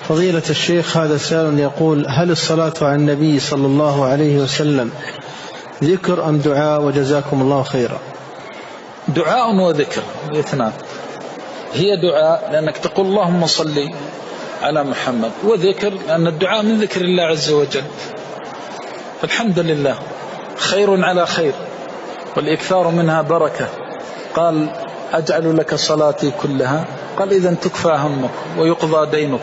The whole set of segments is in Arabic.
فضيلة الشيخ، هذا سائل يقول: هل الصلاة على النبي صلى الله عليه وسلم ذكر أم دعاء؟ وجزاكم الله خيرا. دعاء وذكر الاثنان. هي دعاء لأنك تقول اللهم صل على محمد، وذكر لأن الدعاء من ذكر الله عز وجل. فالحمد لله خير على خير، والإكثار منها بركة. قال: أجعل لك صلاتي كلها. قال: إذن تكفى همك ويقضى دينك،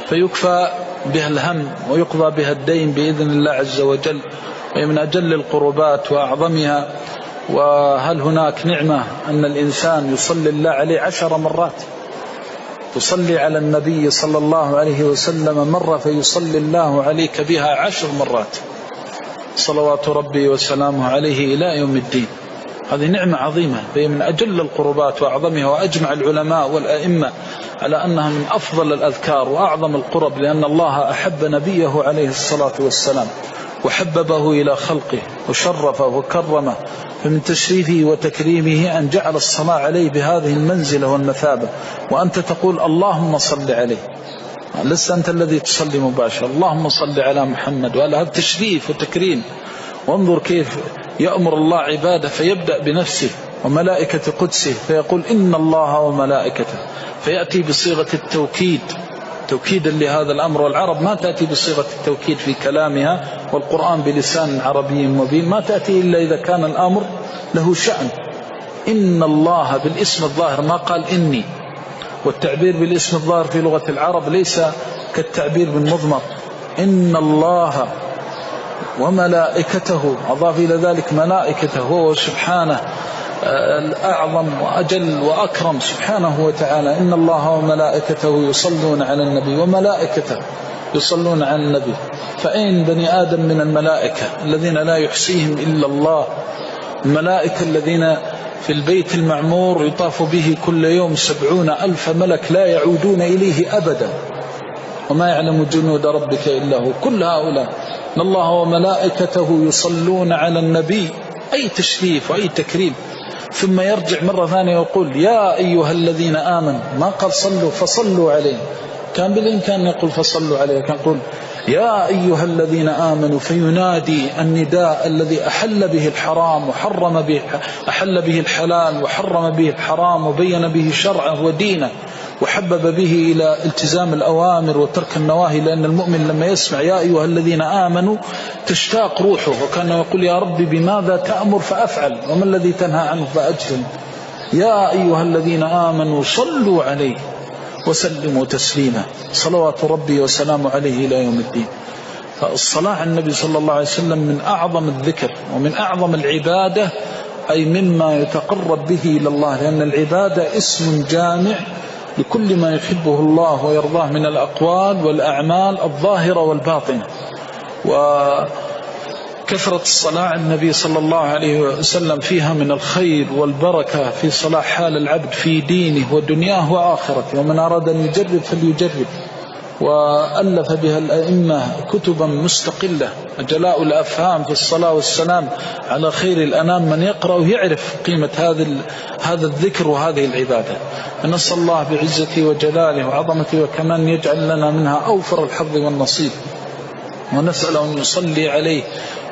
فيكفى بها الهم ويقضى بها الدين بإذن الله عز وجل، وهي من أجل القربات وأعظمها. وهل هناك نعمة أن الإنسان يصلي الله عليه 10 مرات؟ تصلي على النبي صلى الله عليه وسلم مرة فيصلي الله عليك بها 10 مرات، صلوات ربي وسلامه عليه إلى يوم الدين. هذه نعمة عظيمة، فهي من أجل القربات وأعظمها. وأجمع العلماء والأئمة على أنها من أفضل الأذكار وأعظم القرب، لأن الله أحب نبيه عليه الصلاة والسلام وحببه إلى خلقه وشرفه وكرمه، فمن تشريفه وتكريمه أن جعل الصلاة عليه بهذه المنزلة والمثابة. وأنت تقول اللهم صل عليه، لست أنت الذي تصلي مباشرة، اللهم صل على محمد. وهذا تشريف وتكريم. وانظر كيف يأمر الله عباده، فيبدأ بنفسه وملائكة قدسه فيقول إن الله وملائكته، فيأتي بصيغة التوكيد توكيدا لهذا الأمر. والعرب ما تأتي بصيغة التوكيد في كلامها، والقرآن بلسان عربي مبين ما تأتي إلا إذا كان الأمر له شأن. إن الله بالاسم الظاهر، ما قال إني. والتعبير بالاسم الظاهر في لغة العرب ليس كالتعبير بالمضمر. إن الله وملائكته، أضاف إلى ذلك ملائكته، هو سبحانه الأعظم وأجل وأكرم سبحانه وتعالى. إن الله وملائكته يصلون على النبي، وملائكته يصلون على النبي. فأين بني آدم من الملائكة الذين لا يحصيهم إلا الله؟ الملائكة الذين في البيت المعمور يطاف به كل يوم 70,000 ملك لا يعودون إليه أبدا، وما يعلم جنود ربك إلا هو. كل هؤلاء إن الله وملائكته يصلون على النبي، أي تشريف وأي تكريم. ثم يرجع مرة ثانية ويقول يا أيها الذين آمنوا، ما قال صلوا فصلوا عليه، كان بالإمكان يقول فصلوا عليه، كان يقول يا أيها الذين آمنوا، فينادي النداء الذي أحل به الحرام وحرم به، أحل به الحلال وحرم به الحرام، وبين به شرعه ودينه، وحبب به إلى التزام الأوامر وترك النواهي. لأن المؤمن لما يسمع يا أيها الذين آمنوا تشتاق روحه، وكان يقول يا ربي بماذا تأمر فأفعل، وما الذي تنهى عنه فأجتنب. يا أيها الذين آمنوا صلوا عليه وسلموا تسليما، صلوات ربي وسلامه عليه إلى يوم الدين. فالصلاة على النبي صلى الله عليه وسلم من أعظم الذكر ومن أعظم العبادة، أي مما يتقرب به إلى الله، لأن العبادة اسم جامع لكل ما يحبه الله ويرضاه من الأقوال والأعمال الظاهرة والباطنة. وكثرة الصلاة على النبي صلى الله عليه وسلم فيها من الخير والبركة في صلاح حال العبد في دينه ودنياه وآخرته. ومن أراد أن يجرب فليجرب. وألف بها الأئمة كتبا مستقلة، جلاء الأفهام في الصلاة والسلام على خير الأنام. من يقرأ يعرف قيمة هذا الذكر وهذه العبادة. نسأل الله بعزته وجلاله وعظمته وكمان يجعل لنا منها أوفر الحظ والنصيب، ونسأل أن يصلي عليه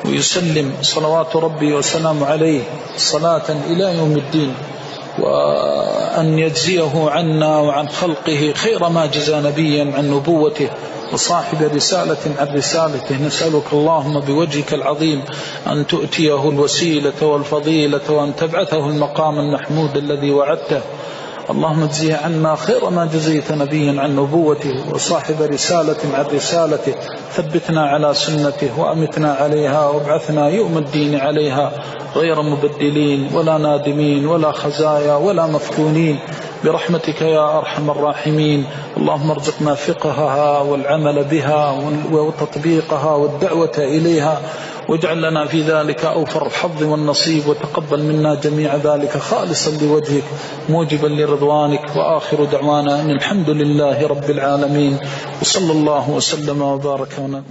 ويسلم صلوات ربي وسلام عليه صلاة إلى يوم الدين، وأن يجزيه عنا وعن خلقه خير ما جزى نبيا عن نبوته وصاحب رسالة عن رسالته. نسألك اللهم بوجهك العظيم أن تؤتيه الوسيلة والفضيلة، وأن تبعثه المقام المحمود الذي وعدته. اللهم اجزيه عنا خير ما جزيت نبيا عن نبوته وصاحب رسالة عن رسالته. ثبتنا على سنته وأمتنا عليها، وابعثنا يوم الدين عليها غير مبدلين ولا نادمين ولا خزايا ولا مفتونين، برحمتك يا أرحم الراحمين. اللهم ارزقنا فقهها والعمل بها وتطبيقها والدعوة إليها، واجعل لنا في ذلك أوفر الحظ والنصيب، وتقبل منا جميع ذلك خالصا لوجهك موجبا لرضوانك. وآخر دعوانا أن الحمد لله رب العالمين، وصلى الله وسلم وبارك ونعم.